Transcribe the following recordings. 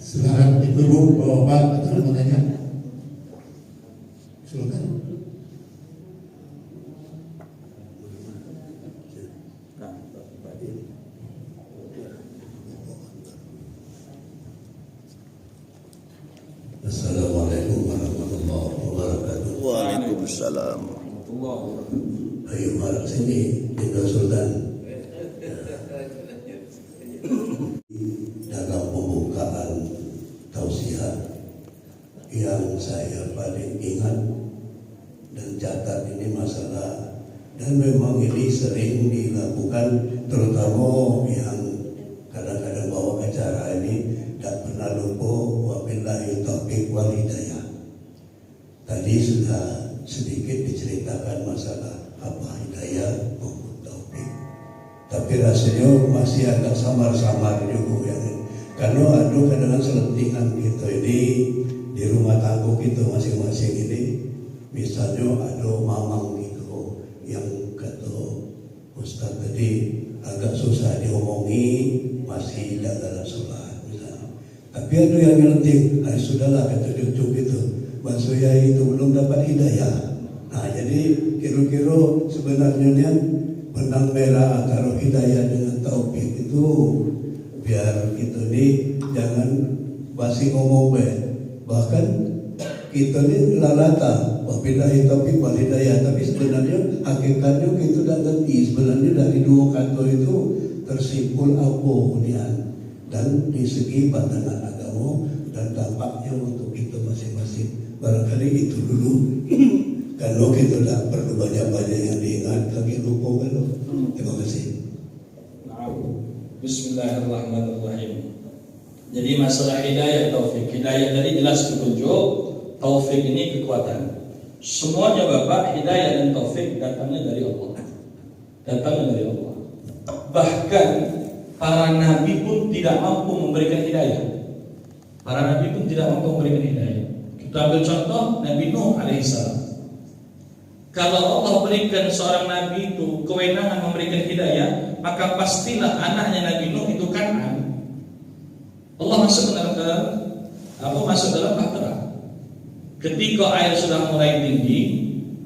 Silakan ibu-ibu, bapak-bapak, atau mau tanya? Silakan. Assalamualaikum warahmatullahi wabarakatuh. Waalaikumsalam. Ayo malam sini tinggal Sultan. Dalam pembukaan tausiah yang saya paling ingat dan catat ini masalah, dan memang ini sering dilakukan, terutama yang kadang-kadang bawa acara ini tak pernah lupa wabillahi taufiq wal hidayah. Tadi sudah sedikit diceritakan masalah apa hidayah maupun taufik, tapi rasanya masih agak samar-samar juga yang ini. Karena ada kadang-kadang selentingan gitu ini di rumah tangga kita masing-masing ini. Misalnya ada mamang gitu yang kata Ustaz tadi agak susah diomongi, masih tidak dalam sholat misalnya. Tapi ada yang ngelenting, sudahlah kata cucu gitu, maksudnya itu belum dapat hidayah. Nah jadi kira-kira sebenarnya yang benang merah antara hidayah dengan taufik itu biar kita ini jangan basi ngomong bahkan kita ini lalata wabillahi taufiq wal hidayah, tapi sebenarnya hakikatnya kita tidak ngerti sebenarnya dari dua kata itu tersimpul apa kemudian dan di segi pandangan agama dan dampaknya untuk kita masing-masing. Barangkali itu dulu. Kalau kita tidak perlu banyak-banyak yang diingat, lagi lupa kalau. Terima kasih. Bismillahirrahmanirrahim. Jadi masalah hidayah taufik, hidayah tadi jelas petunjuk, taufik ini kekuatan. Semuanya Bapak, hidayah dan taufik datangnya dari Allah. Datangnya dari Allah. Bahkan para nabi pun tidak mampu memberikan hidayah. Para nabi pun tidak mampu memberikan hidayah. Kita ambil contoh Nabi Nuh alaihissalam. Kalau Allah berikan seorang nabi itu kewenangan memberikan hidayah, maka pastilah anaknya Nabi Nuh itu Kan'an. Allah masuk dalam bahtera. Ketika air sudah mulai tinggi,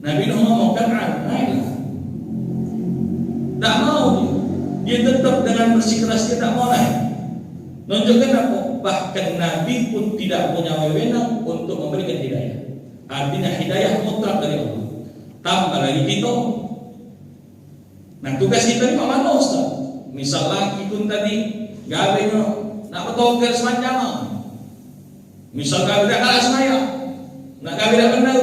Nabi Nuh ngomong Kan'an, naiklah. Tak mau dia tetap dengan bersikeras dia tak mau naik. Menunjukkan apa? Bahkan Nabi pun tidak punya wewenang untuk memberikan hidayah. Artinya hidayah mutlak dari Allah. Tambah lagi kita. Nah tugas kita ini mana Ustaz? Misal laki pun tadi gawenya nak bertokar sepanjang. Misal gawe tak kalah semaya, nak gawe tak benar.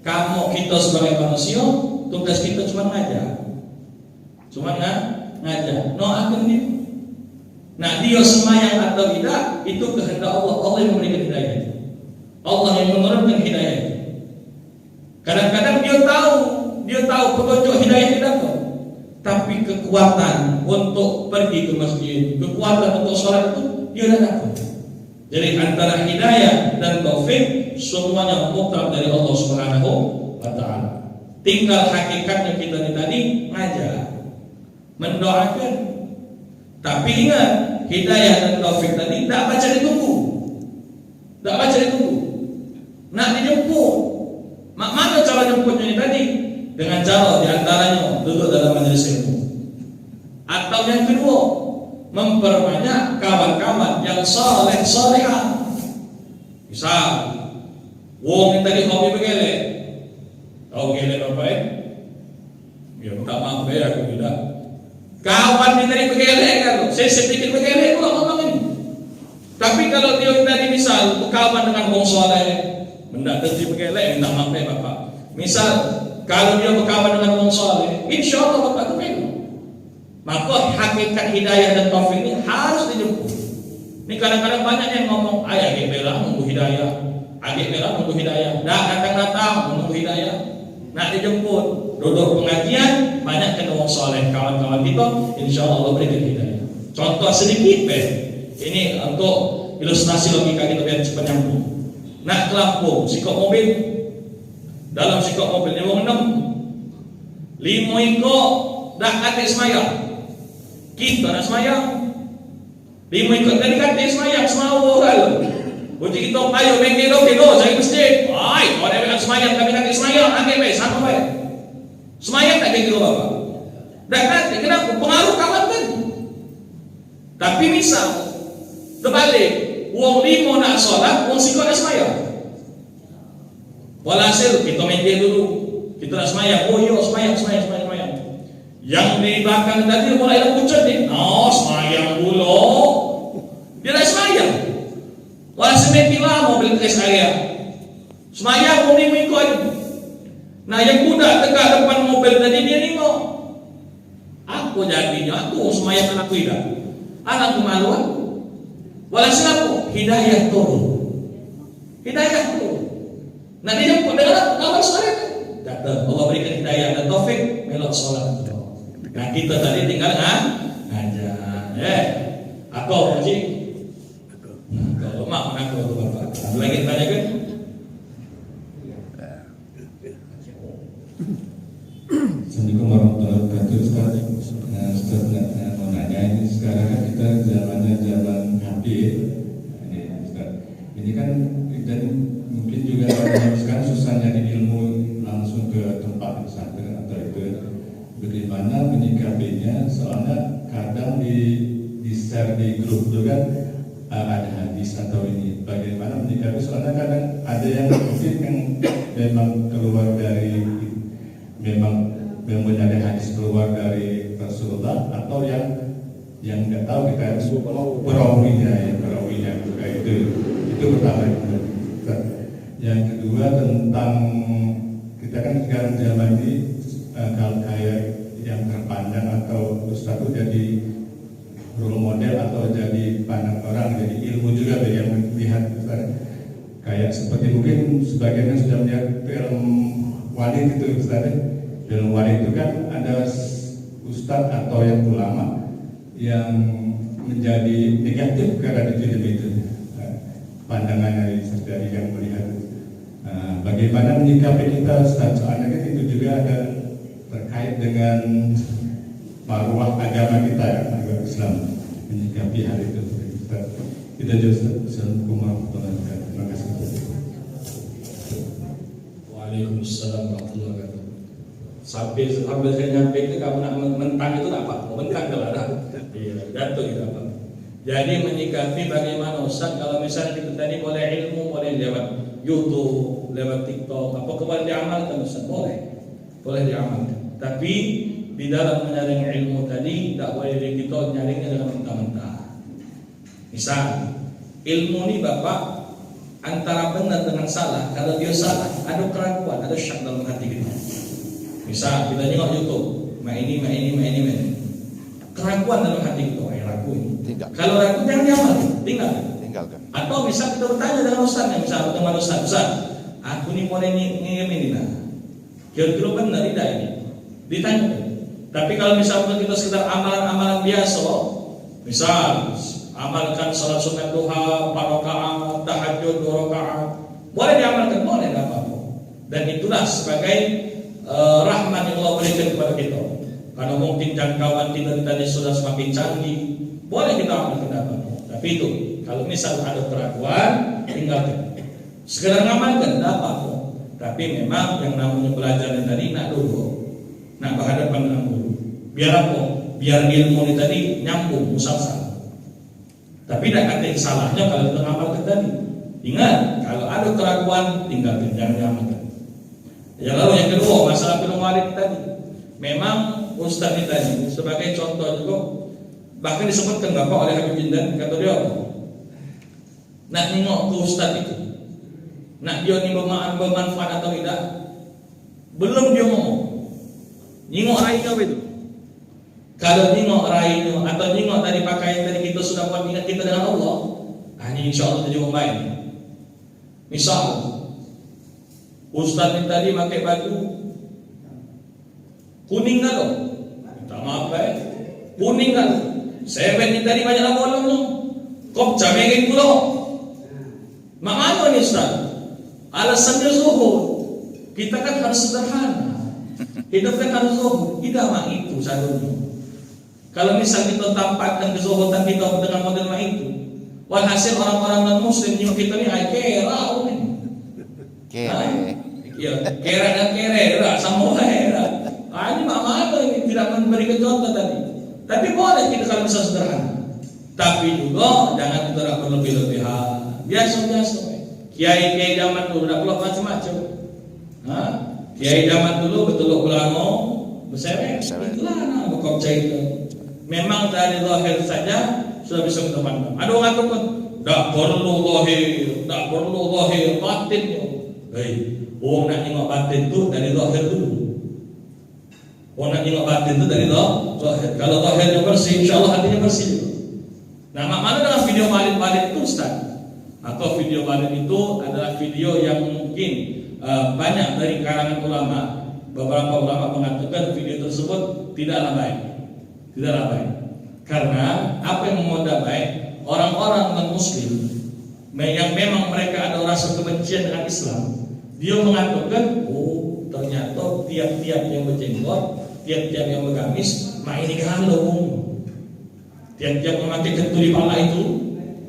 Kamu kita sebagai manusia, tugas kita cuma ngajar. Cuma ngajar. No akan dia. Nah dia semayang atau tidak itu kehendak Allah. Allah yang memberikan hidayah itu. Allah yang menurunkan hidayah itu. Kadang-kadang dia tahu petunjuk hidayah tidak tahu. Tapi kekuatan untuk pergi ke masjid, kekuatan untuk sholat itu dia tidak tahu. Jadi antara hidayah dan taufik semuanya mutlak dari Allah Subhanahu wa taala. Tinggal hakikatnya kita tadi ngajar, mendoakan. Tapi ingat, hidayah dan taufik tadi tidak baca ditunggu. Tidak baca ditunggu. Nak dijemput. Mana cara jemputnya ini tadi? Dengan cara diantaranya duduk dalam majelis ilmu. Atau yang kedua, memperbanyak kawan-kawan yang saleh-salehah. Misal, wong yang tadi hobi begelek. Tahu gelek apa ya? Ya minta maaf ya aku tidak. Kawan yang tadi begelek kan, saya sedikit begelek pula ngomong ini. Tapi kalau dia tadi misal berkawan dengan wong saleh, benda tadi begelek minta maaf ya Bapak. Misal kalau dia berkawan dengan wong saleh, insya Allah Bapak terima. Maka hakikat hidayah dan taufik ini harus dijemput. Ini kadang-kadang banyak yang ngomong, adik bela nunggu hidayah, adik bela nunggu hidayah, datang menunggu hidayah. Nak dijemput, duduk pengajian, banyak kena wong saleh, kawan-kawan kita, insya Allah berikan hidayah. Contoh sedikit, ini untuk ilustrasi logika kita biar cepat nyambung. Nak kelampung, sikok mobil, dalam sikok mobil ni wong 6, 5 ikut dah kata semayang. Kita nak semayang. Di mau ikut dari kata semayang semua kalau. Buci kita ayo mengkiro saya masjid. Ai, kalau ada semayang kami kata semayang, angin baik sama baik. Semayang tak kira apa. Dan nanti kenapa pengaruh kawan kan? Tapi misal terbalik, uang 5 nak sholat, uang 5 nak semayang. Walhasil kita mengkir dulu, kita nak semayang. Oh iya semayang. Yang di belakang tadi mulai nak pucat ni. Oh semayang dulu. Dia nak semayang. Walhasil mengkir lah mobil ke area. Semayang pun ni ikut. Nah yang budak tegak depan mobil tadi dia nengok. Aku jadinya, aku semayang anakku hidup. Anak kemaluan. Walhasil apa? Hidayah turun. Nah dia jemput dengan kawan sholat. Kata Allah berikan hidayah dan taufik melok sholat. Nah kita tadi tinggal ngajar. Aku Haji. Nah kalau mak aku tu bapak. Ada lagi tanya kan? Assalamualaikum warahmatullahi wabarakatuh. Ustaz mau nanya, ini sekarang kan kita zamannya zaman HP. Ini kan dan mungkin juga sekarang susah nyari ilmu langsung ke tempat pesantren atau itu. Bagaimana menyikapinya? Soalnya kadang di share di grup itu kan ada hadis atau ini. Bagaimana menyikapi? Soalnya kadang ada yang mungkin yang memang keluar dari memang ada hadis keluar dari Rasulullah atau yang nggak tahu kita perawinya kayak itu pertama. Yang kedua tentang kita kan sekarang zaman ini kalau kayak yang terpandang atau ustaz itu jadi role model atau jadi pandang orang, jadi ilmu juga bagi yang melihat ustaz. Kayak seperti mungkin sebagian yang sudah melihat film Walid itu ustaz. Film Walid itu kan ada ustaz atau yang ulama yang menjadi negatif karena film itu. Pandangan dari yang melihat. Bagaimana menyikapi kita Ustaz? Soalnya kan itu juga ada terkait dengan maruah agama kita ya, agama Islam, menyikapi hal itu. Kita juga Assalamualaikum warahmatullahi wabarakatuh. Terima kasih. Waalaikumsalam warahmatullahi wabarakatuh. Sampai saya nyampe itu kamu nak mentang itu tak apa, mentang kalau ada. Iya, jatuh itu apa. Jadi menyikapi bagaimana Ustaz kalau misalnya kita tadi boleh ilmu, boleh lewat YouTube, lewat TikTok, apa boleh diamalkan Ustaz? Boleh diamalkan. Tapi di dalam menyaring ilmu tadi tak boleh kita nyaringnya dengan mentah-mentah. Misal ilmu ni Bapak antara benar dengan salah. Kalau dia salah, ada keraguan, ada syak dalam hati kita. Misal kita tengok YouTube, ini. Keraguan dalam hati kita, ragu ini. Kalau ragu jangan diamalkan, tinggalkan. Atau misal kita bertanya dengan ustaznya, misal dengan ustaz, aku ni boleh ngirim ini lah. Kira-kira benar tidak ini? Ditanya. Tapi kalau misalnya kita sekedar amalan-amalan biasa, misal amalkan salat sunat duha 4 rakaat, tahajud 2 rakaat, boleh diamalkan, boleh tidak apa-apa. Dan itulah sebagai rahmat yang Allah berikan kepada kita. Karena mungkin jangkauan kita tadi sudah semakin canggih, boleh kita amalkan apa-apa. Tapi itu kalau misal ada keraguan, tinggalkan. Sekedar ngamalkan, tidak apa-apa. Tapi memang yang namanya belajar tadi nak dulu, nak berhadapan dengan guru. Biar apa? Biar ilmu ini tadi nyambung, musalsal. Tapi tidak kata salahnya kalau kita ngamalkan tadi. Ingat, kalau ada keraguan, tinggalkan, jangan diamalkan. Ya lalu yang kedua, masalah film Walid tadi. Memang Ustaz ini tadi sebagai contoh juga, bahkan disebutkan Bapak oleh Habib Jindan, kata dia apa? Nak nengok ke Ustaz itu, nak dia ni bermanfaat atau tidak, belum dia ngomong. Nengok rainya apa itu? Kalau nengok rainya atau nengok tadi pakaian tadi kita sudah buat ingat kita dengan Allah, ini insya Allah jadi orang baik. Misal Ustaz ini tadi pakai baju kuning kan loh, tak maaf kuning kan. Seven ini tadi banyak bolong loh, kop camengin pulau. Makanya nih Ustaz, alasannya zuhud. Kita kan harus sederhana, hidup kan harus zuhud. Tidak mak itu satunya. Kalau misal kita tampakkan kezuhudan kita dengan model itu, walhasil orang-orang non muslim juga kita ni kera ini. Kera dan kera sama lah. Ini mana ini tidak memberikan contoh tadi. Tapi boleh kita kalau bisa sederhana. Tapi juga jangan kita berlebih-lebihan. Biasa-biasa. Kiai zaman dulu tidak perlu macam-macam. Kiai zaman dulu betul ulama berseret. Itulah bukan itu. Memang dari zahir saja sudah bisa kita pandang. Ada orang kata tak perlu zahir, batinnya. Orang nak tengok batin tu dari zahir dulu. Orang nak tengok batin tu dari zahir. Kalau zahirnya bersih, insya-Allah hatinya bersih. Nah, mana dalam video balik itu Ustaz? Atau video balik itu adalah video yang mungkin banyak dari kalangan ulama. Beberapa ulama mengatakan video tersebut tidaklah baik. Tidaklah baik. Karena apa yang memodal baik? Orang-orang non-muslim yang memang mereka ada rasa kebencian dengan Islam, dia mengatakan, oh ternyata tiap-tiap yang berjenggot, tiap-tiap yang bergamis, ini galung. Tiap-tiap yang memakai ketuli pala itu,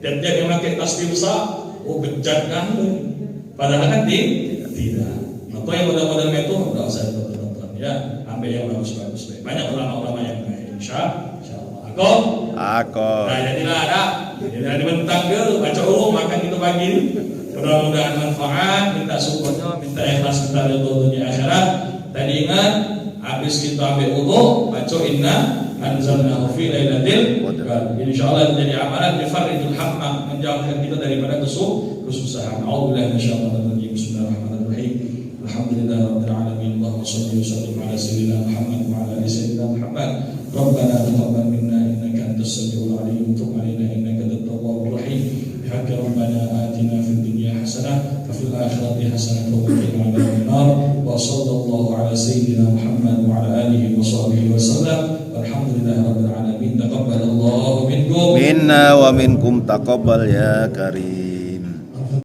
tiap-tiap yang memakai tasbih besar, oh bejat galung. Padahal kan tidak. Maka yang modal-modal itu tidak usah tonton ya, ambil yang bagus-bagus. Banyak ulama-ulama yang baik, insyaallah. Aku. Nah, jadilah ada. Jadi bentang ke baca makan kita pagi. Mudah-mudahan manfaat, minta syukurnya, minta ikhlas kita dari dunia akhirat. Tadi ingat, habis kita ambil wudu, baca inna anzalnahu fi lailatul qadar. Insyaallah menjadi amalan bifarrijul hamma, menjauhkan kita daripada kesusahan. A'udzubillahi minasyaitonir rajim. Bismillahirrahmanirrahim. Alhamdulillahirabbil alamin. Allahumma shalli wa sallim ala sayyidina Muhammad wa ala ali sayyidina Muhammad. Rabbana taqabbal minna innaka antas samiul alim wa tub alaina innaka antat tawwabur rahim. Bihaqqi rabbana atina fid dunya hasanah wa fil akhirati hasanah wa qina adzaban nar. Wa sallallahu ala sayyidina Muhammad wa ala alihi wa sahbihi wa sallam. Alhamdulillahirabbil alamin. Taqabbalallahu minkum minna wa minkum taqabbal ya karim.